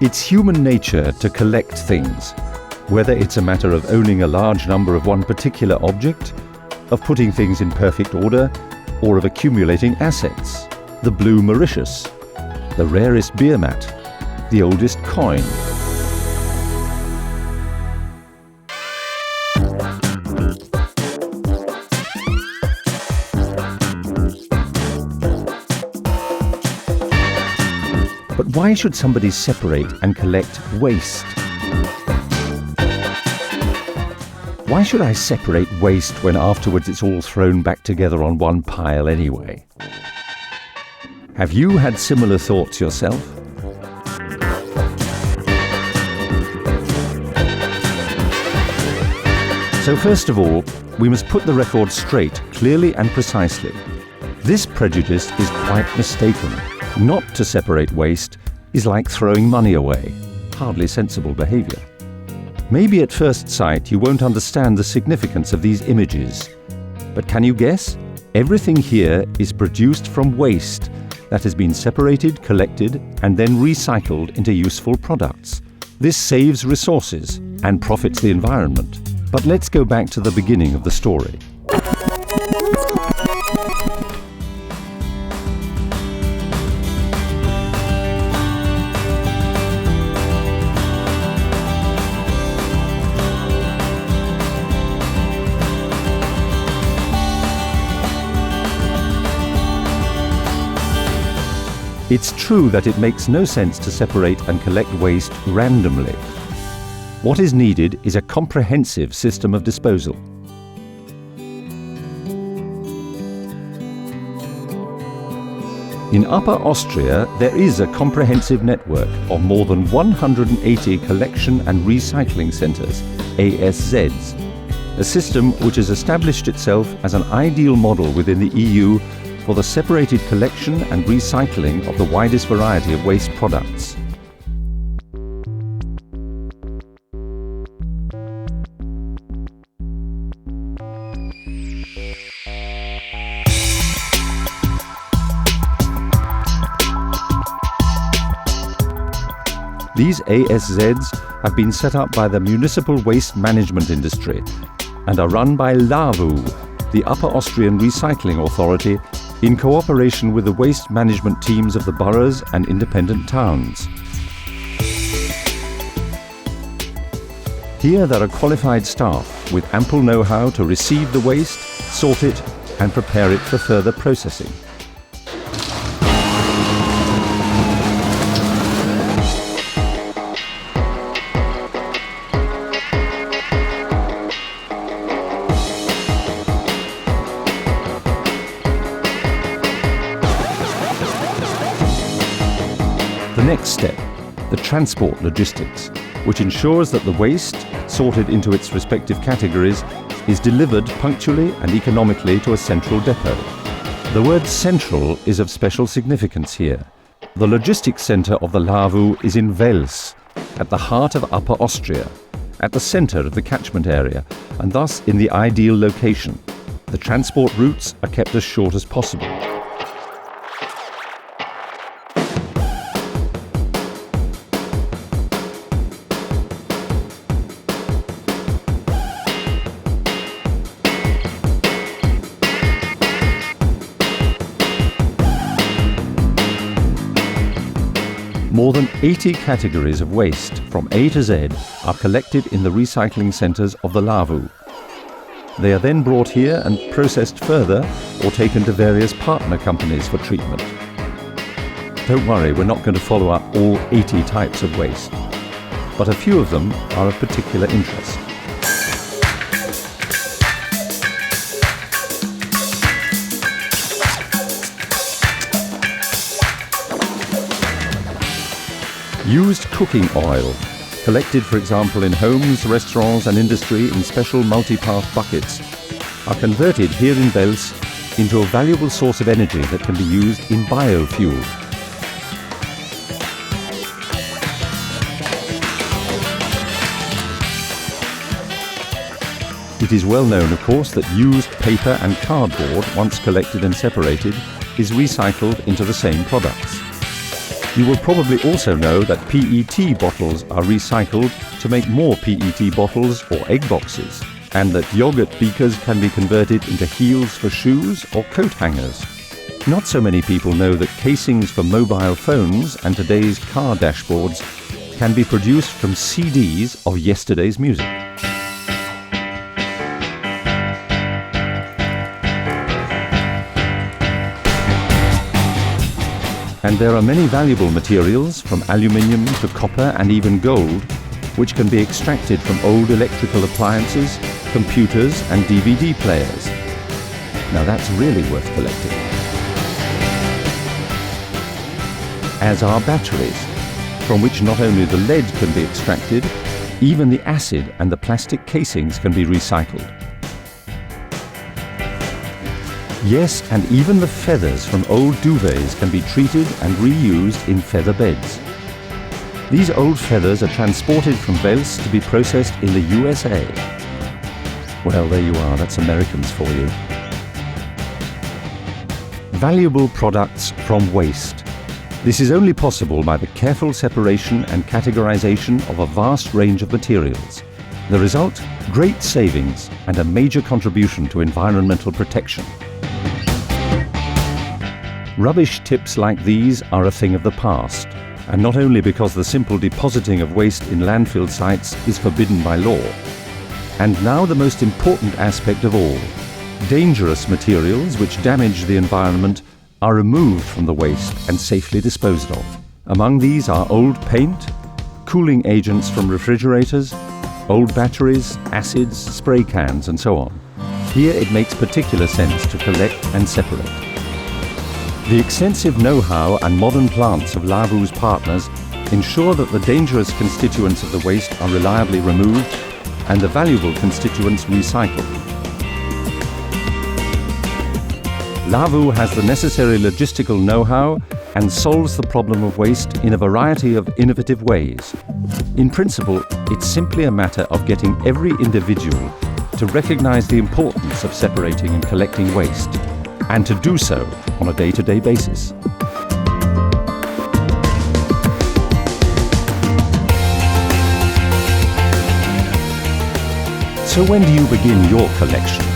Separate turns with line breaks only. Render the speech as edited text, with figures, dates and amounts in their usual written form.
It's human nature to collect things, whether it's a matter of owning a large number of one particular object, of putting things in perfect order, or of accumulating assets. The blue Mauritius, the rarest beer mat, the oldest coin. But why should somebody separate and collect waste? Why should I separate waste when afterwards it's all thrown back together on one pile anyway? Have you had similar thoughts yourself? So first of all, we must put the record straight, clearly and precisely. This prejudice is quite mistaken. Not to separate waste is like throwing money away. Hardly sensible behaviour. Maybe at first sight you won't understand the significance of these images. But can you guess? Everything here is produced from waste that has been separated, collected, and then recycled into useful products. This saves resources and profits the environment. But let's go back to the beginning of the story. It's true that it makes no sense to separate and collect waste randomly. What is needed is a comprehensive system of disposal. In Upper Austria, there is a comprehensive network of more than 180 collection and recycling centres, ASZs, a system which has established itself as an ideal model within the EU for the separated collection and recycling of the widest variety of waste products. These ASZs have been set up by the municipal waste management industry and are run by LAVU, the Upper Austrian Recycling Authority, in cooperation with the waste management teams of the boroughs and independent towns. Here there are qualified staff with ample know-how to receive the waste, sort it, and prepare it for further processing. The next step, the transport logistics, which ensures that the waste, sorted into its respective categories, is delivered punctually and economically to a central depot. The word central is of special significance here. The logistics centre of the LAVU is in Wels, at the heart of Upper Austria, at the centre of the catchment area, and thus in the ideal location. The transport routes are kept as short as possible. More than 80 categories of waste from A to Z are collected in the recycling centres of the LAVU. They are then brought here and processed further or taken to various partner companies for treatment. Don't worry, we're not going to follow up all 80 types of waste, but a few of them are of particular interest. Used cooking oil, collected for example in homes, restaurants and industry in special multi-path buckets, are converted here in Wels into a valuable source of energy that can be used in biofuel. It is well known, of course, that used paper and cardboard, once collected and separated, is recycled into the same products. You will probably also know that PET bottles are recycled to make more PET bottles or egg boxes, and that yogurt beakers can be converted into heels for shoes or coat hangers. Not so many people know that casings for mobile phones and today's car dashboards can be produced from CDs of yesterday's music. And there are many valuable materials, from aluminium to copper and even gold, which can be extracted from old electrical appliances, computers and DVD players. Now that's really worth collecting. As are batteries, from which not only the lead can be extracted, even the acid and the plastic casings can be recycled. Yes, and even the feathers from old duvets can be treated and reused in feather beds. These old feathers are transported from Wales to be processed in the USA. Well, there you are, that's Americans for you. Valuable products from waste. This is only possible by the careful separation and categorization of a vast range of materials. The result? Great savings and a major contribution to environmental protection. Rubbish tips like these are a thing of the past, and not only because the simple depositing of waste in landfill sites is forbidden by law. And now the most important aspect of all. Dangerous materials which damage the environment are removed from the waste and safely disposed of. Among these are old paint, cooling agents from refrigerators, old batteries, acids, spray cans and so on. Here it makes particular sense to collect and separate. The extensive know-how and modern plants of Lavoo's partners ensure that the dangerous constituents of the waste are reliably removed and the valuable constituents recycled. Lavoo has the necessary logistical know-how and solves the problem of waste in a variety of innovative ways. In principle, it's simply a matter of getting every individual to recognize the importance of separating and collecting waste, and to do so on a day-to-day basis. So when do you begin your collection?